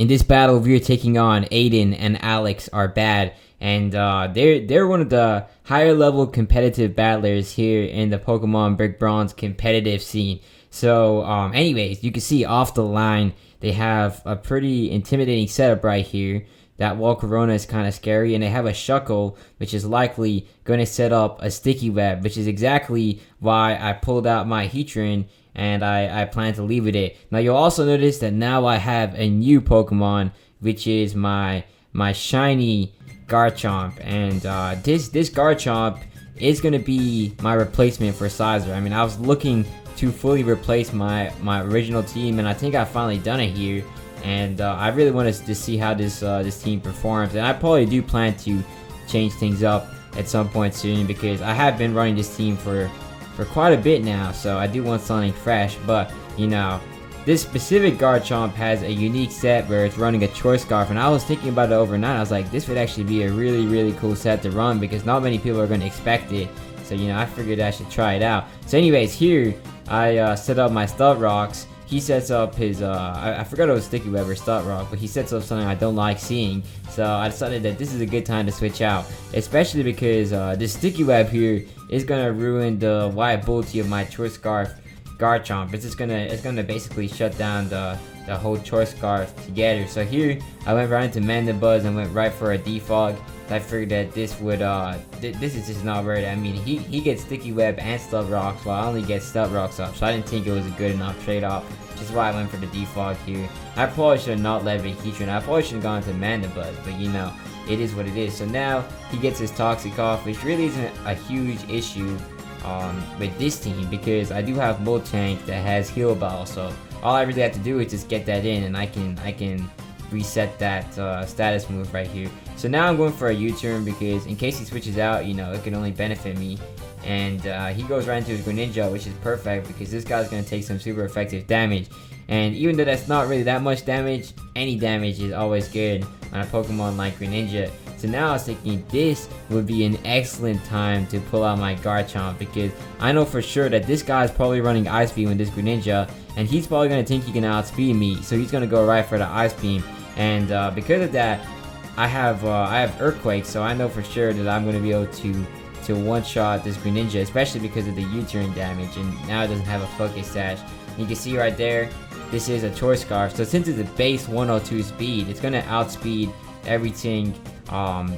in this battle, we are taking on Aiden and Alex are bad, and they're one of the higher level competitive battlers here in the Pokemon Brick Bronze competitive scene. So, anyways, you can see off the line they have a pretty intimidating setup right here. That wall Corona is kind of scary, and they have a Shuckle, which is likely going to set up a Sticky Web, which is exactly why I pulled out my Heatran, and I plan to leave it. Now, you'll also notice that now I have a new Pokemon, which is my shiny Garchomp, and this Garchomp is going to be my replacement for Sizer. I mean, I was looking to fully replace my original team, and I think I've finally done it here. And I really want to see how this team performs, and I probably do plan to change things up at some point soon, because I have been running this team for quite a bit now, so I do want something fresh. But you know, this specific Garchomp has a unique set where it's running a Choice Scarf, and I was thinking about it overnight. I was like, this would actually be a really cool set to run, because not many people are going to expect it. So you know, I figured I should try it out. So anyways, here I set up my Stud Rocks. He sets up his, I forgot it was Sticky Web or Stud Rock, but he sets up something I don't like seeing. So I decided that this is a good time to switch out, especially because this Sticky Web here is gonna ruin the viability of my Choice Scarf Garchomp. It's gonna basically shut down the whole Choice Scarf together. So here I went right into Mandibuzz and went right for a Defog. I figured that this would this is just not worth it. I mean, he gets Sticky Web and Stud Rocks, while I only get Stud Rocks up, so I didn't think it was a good enough trade-off, which is why I went for the Defog here. I probably should have not led with Heatran. I probably should have gone to Mandibuzz, but you know, it is what it is. So now he gets his Toxic off, which really isn't a huge issue with this team, because I do have Moltank that has Heal Ball, so all I really have to do is just get that in, and I can reset that status move right here. So now I'm going for a U-turn, because in case he switches out, you know, it can only benefit me. And he goes right into his Greninja, which is perfect, because this guy's going to take some super effective damage. And even though that's not really that much damage, any damage is always good on a Pokemon like Greninja. So now I was thinking this would be an excellent time to pull out my Garchomp, because I know for sure that this guy is probably running Ice Beam with this Greninja, and he's probably going to think he can outspeed me, so he's going to go right for the Ice Beam. And because of that, I have Earthquake, so I know for sure that I'm going to be able to one-shot this Greninja, especially because of the U-turn damage, and now it doesn't have a Focus Sash. You can see right there, this is a Choice Scarf, so since it's a base 102 speed, it's going to outspeed everything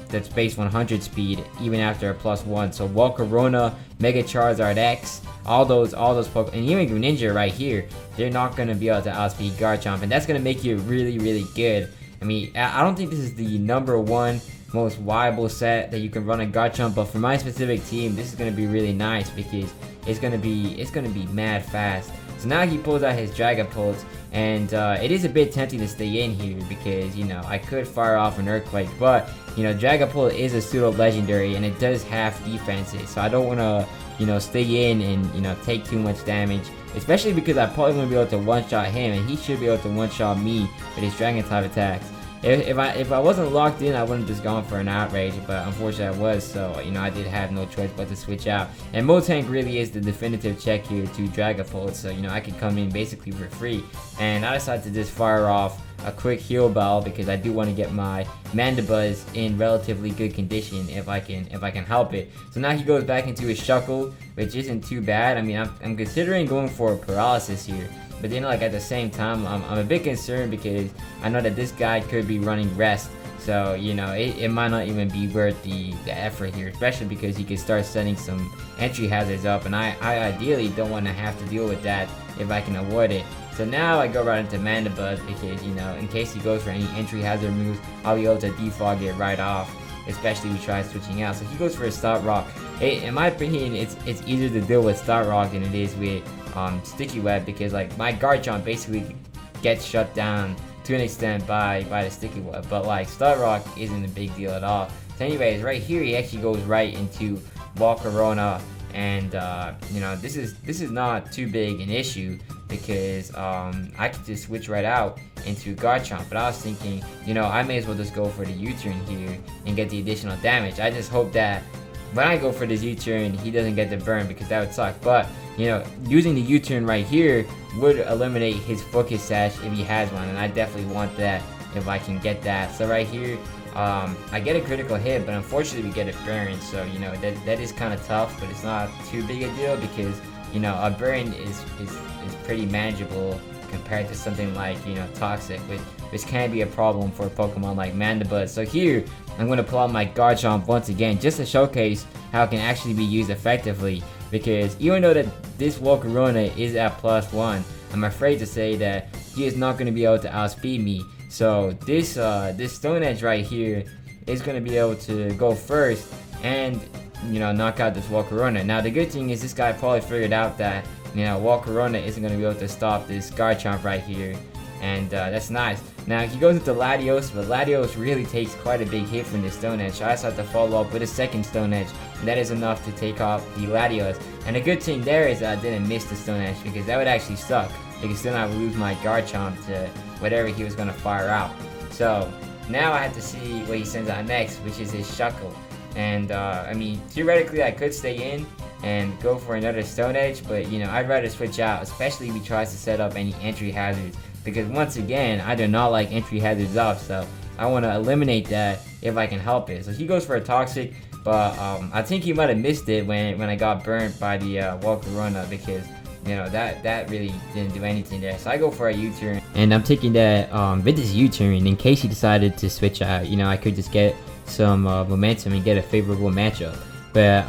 that's base 100 speed, even after a +1. So Volcarona, Mega Charizard X, all those Pokemon, and even Greninja right here, they're not going to be able to outspeed Garchomp, and that's going to make you really good. I mean, I don't think this is the #1 most viable set that you can run a Garchomp, but for my specific team, this is going to be really nice, because it's going to be mad fast. So now he pulls out his Dragapult, and it is a bit tempting to stay in here, because you know, I could fire off an Earthquake, but you know, Dragapult is a pseudo legendary, and it does half defenses, so I don't want to, you know, stay in and, you know, take too much damage, especially because I probably won't be able to one-shot him, and he should be able to one-shot me with his Dragon type attacks. If I wasn't locked in, I wouldn't have just gone for an Outrage, but unfortunately I was, so you know, I did have no choice but to switch out. And Moltank really is the definitive check here to Dragapult, so you know, I could come in basically for free. And I decided to just fire off a quick Heal Ball, because I do want to get my Mandibuzz in relatively good condition if I can help it. So now he goes back into his Shuckle, which isn't too bad. I mean, I'm considering going for a Paralysis here, but then like at the same time, I'm a bit concerned, because I know that this guy could be running Rest, so you know, it might not even be worth the effort here, especially because he could start setting some entry hazards up, and I ideally don't want to have to deal with that if I can avoid it. So now I go right into Mandibuzz, because you know, in case he goes for any entry hazard moves, I'll be able to defog it right off, especially if he tries switching out. So he goes for a Stud Rock. In my opinion, it's easier to deal with Stud Rock than it is with Sticky Web, because like my Garchomp basically gets shut down to an extent by the Sticky Web, but like Stud Rock isn't a big deal at all. So anyways, right here he actually goes right into Volcarona, and you know, this is not too big an issue, because I could just switch right out into Garchomp. But I was thinking, you know, I may as well just go for the U-turn here and get the additional damage. I just hope that when I go for this U-turn, he doesn't get the burn, because that would suck. But you know, using the U-turn right here would eliminate his Focus Sash if he has one, and I definitely want that if I can get that. So right here, I get a critical hit, but unfortunately we get a burn. So you know that is kind of tough, but it's not too big a deal because you know a burn is pretty manageable compared to something like, you know, Toxic, which can be a problem for a Pokemon like Mandibuzz. So here, I'm going to pull out my Garchomp once again, just to showcase how it can actually be used effectively. Because even though that this Volcarona is at +1, I'm afraid to say that he is not going to be able to outspeed me. So this Stone Edge right here is going to be able to go first and, you know, knock out this Volcarona. Now the good thing is this guy probably figured out that, you know, Volcarona isn't going to be able to stop this Garchomp right here, and that's nice. Now he goes into Latios, but Latios really takes quite a big hit from this Stone Edge, so I just have to follow up with a second Stone Edge, and that is enough to take off the Latios. And the good thing there is that I didn't miss the Stone Edge, because that would actually suck, because then I would lose my Garchomp to whatever he was going to fire out. So now I have to see what he sends out next, which is his Shuckle. And I mean, theoretically I could stay in and go for another Stone Edge, but you know, I'd rather switch out, especially if he tries to set up any entry hazards, because once again, I do not like entry hazards up, so I want to eliminate that if I can help it. So he goes for a Toxic, but I think he might have missed it when I got burnt by the Volcarona, because you know, that really didn't do anything there. So I go for a U-turn, and I'm taking that with this U-turn in case he decided to switch out. You know, I could just get some momentum and get a favorable matchup. But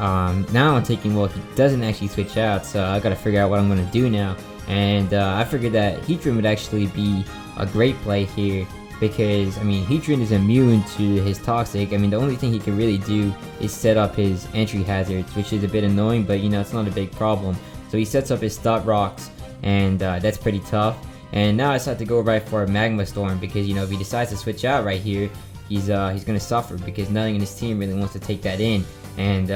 now I'm taking, well, he doesn't actually switch out, so I gotta figure out what I'm gonna do now. And I figured that Heatran would actually be a great play here, because I mean, Heatran is immune to his Toxic. I mean, the only thing he can really do is set up his entry hazards, which is a bit annoying, but you know, it's not a big problem. So he sets up his Stop Rocks, and that's pretty tough. And now I just have to go right for a Magma Storm, because you know, if he decides to switch out right here, he's gonna suffer, because nothing in his team really wants to take that in. And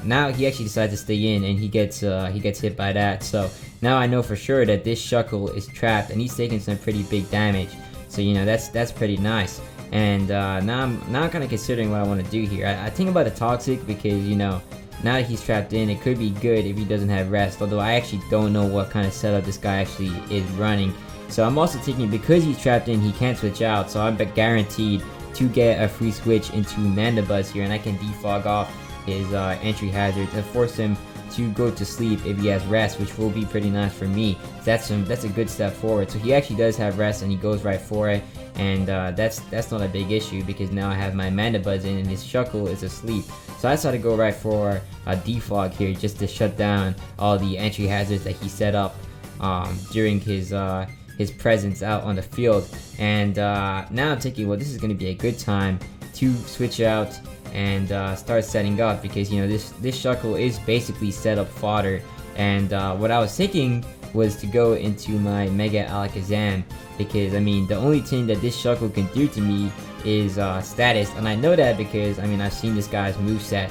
now he actually decides to stay in, and he gets hit by that. So now I know for sure that this Shuckle is trapped, and he's taking some pretty big damage. So you know, that's pretty nice. And now I'm kind of considering what I want to do here. I think about the Toxic, because you know, now that he's trapped in, it could be good if he doesn't have rest. Although I actually don't know what kind of setup this guy actually is running. So I'm also thinking, because he's trapped in, he can't switch out. So I'm guaranteed to get a free switch into Mandibuzz here, and I can defog off his entry hazard to force him to go to sleep if he has rest, which will be pretty nice for me. That's a good step forward. So he actually does have rest, and he goes right for it, and that's not a big issue, because now I have my Mandibuzz in and his Shuckle is asleep. So I decided to go right for a defog here, just to shut down all the entry hazards that he set up during his presence out on the field. And now I'm thinking, well, this is going to be a good time to switch out and start setting up, because you know, this Shuckle is basically set up fodder. And what I was thinking was to go into my Mega Alakazam, because I mean, the only thing that this Shuckle can do to me is status, and I know that because I mean, I've seen this guy's moveset,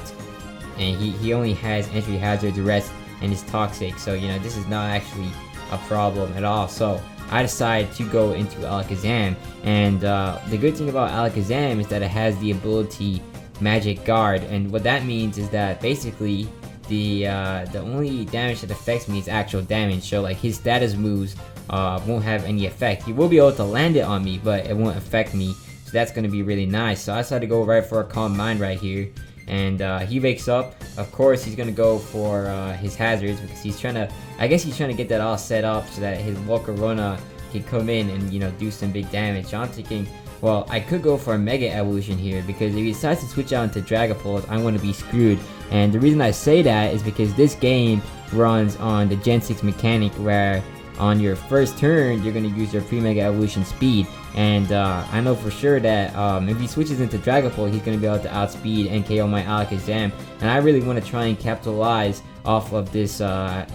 and he only has entry hazards, rest, and his Toxic. So you know, this is not actually a problem at all. So I decided to go into Alakazam, and the good thing about Alakazam is that it has the ability Magic Guard, and what that means is that basically the only damage that affects me is actual damage. So like, his status moves won't have any effect. He will be able to land it on me, but it won't affect me. So that's going to be really nice. So I decided to go right for a Calm Mind right here, and he wakes up. Of course, he's going to go for his hazards, because he's trying to, I guess he's trying to get that all set up so that his Volcarona can come in and, you know, do some big damage. So I'm thinking, well, I could go for a Mega Evolution here, because if he decides to switch out into Dragapult, I'm going to be screwed. And the reason I say that is because this game runs on the Gen 6 mechanic, where on your first turn, you're going to use your pre-Mega Evolution speed. And I know for sure that if he switches into Dragapult, he's going to be able to outspeed and KO my Alakazam. And I really want to try and capitalize off of this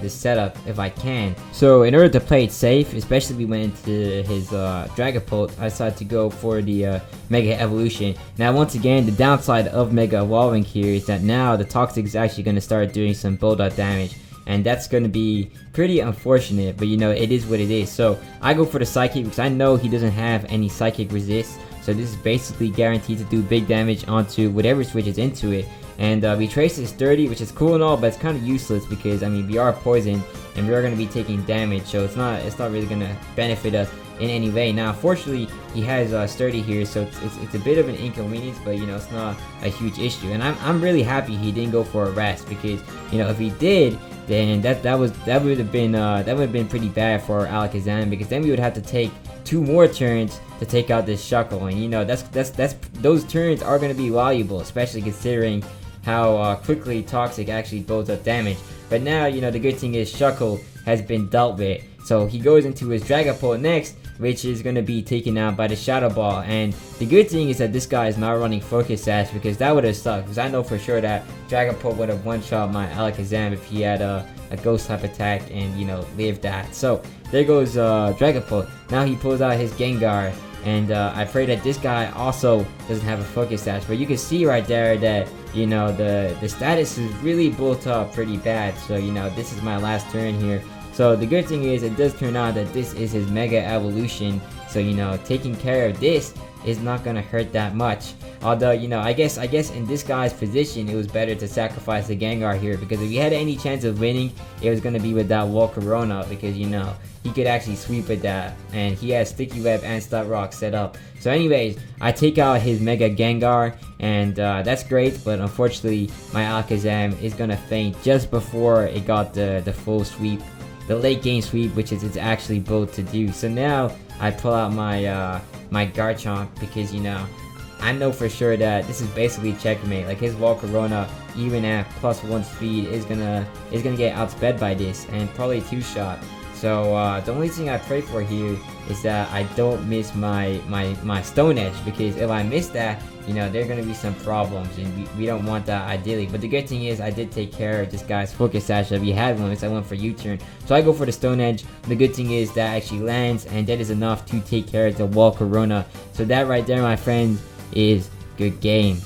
this setup if I can. So in order to play it safe, especially if we went into his Dragapult, I decided to go for the Mega Evolution. Now once again, the downside of Mega Evolving here is that now the Toxic is actually going to start doing some build-up damage, and that's going to be pretty unfortunate, but you know, it is what it is. So I go for the Psychic, because I know he doesn't have any Psychic resist, so this is basically guaranteed to do big damage onto whatever switches into it. And Retrace is 30, which is cool and all, but it's kind of useless, because I mean, we are poisoned and we are going to be taking damage, so it's not really going to benefit us in any way. Now, fortunately, he has Sturdy here, so it's a bit of an inconvenience, but you know, it's not a huge issue. And I'm really happy he didn't go for a rest, because you know, if he did, then that would have been pretty bad for Alakazam, because then we would have to take 2 more turns to take out this Shuckle, and you know, those turns are going to be valuable, especially considering how quickly Toxic actually builds up damage. But now, you know, the good thing is Shuckle has been dealt with, so he goes into his Dragapult next, which is going to be taken out by the Shadow Ball. And the good thing is that this guy is not running Focus Sash, because that would have sucked, because I know for sure that Dragapult would have one-shot my Alakazam if he had a Ghost type attack and, you know, lived that. So there goes Dragapult. Now he pulls out his Gengar, and I pray that this guy also doesn't have a Focus Sash. But you can see right there that, you know, the status is really built up pretty bad. So, you know, this is my last turn here. So the good thing is, it does turn out that this is his Mega Evolution. So, you know, taking care of this is not gonna hurt that much. Although, you know, I guess in this guy's position, it was better to sacrifice the Gengar here, because if he had any chance of winning, it was gonna be with that Volcarona, because, you know, he could actually sweep with that, and he has Sticky Web and Stud Rock set up. So anyways, I take out his Mega Gengar, and that's great, but unfortunately, my Alakazam is gonna faint just before it got the full sweep, the late game sweep, which is it's actually built to do. So now I pull out my my Garchomp, because, you know, I know for sure that this is basically checkmate. Like, his Volcarona, even at +1 speed, is gonna get outsped by this, and probably 2-shot. So the only thing I pray for here is that I don't miss my Stone Edge, because if I miss that, you know, there are gonna be some problems, and we don't want that ideally. But the good thing is, I did take care of this guy's Focus Sash if he had one, so I went for U-turn. So I go for the Stone Edge. The good thing is that actually lands, and that is enough to take care of the Volcarona. So that right there, my friends, is good game.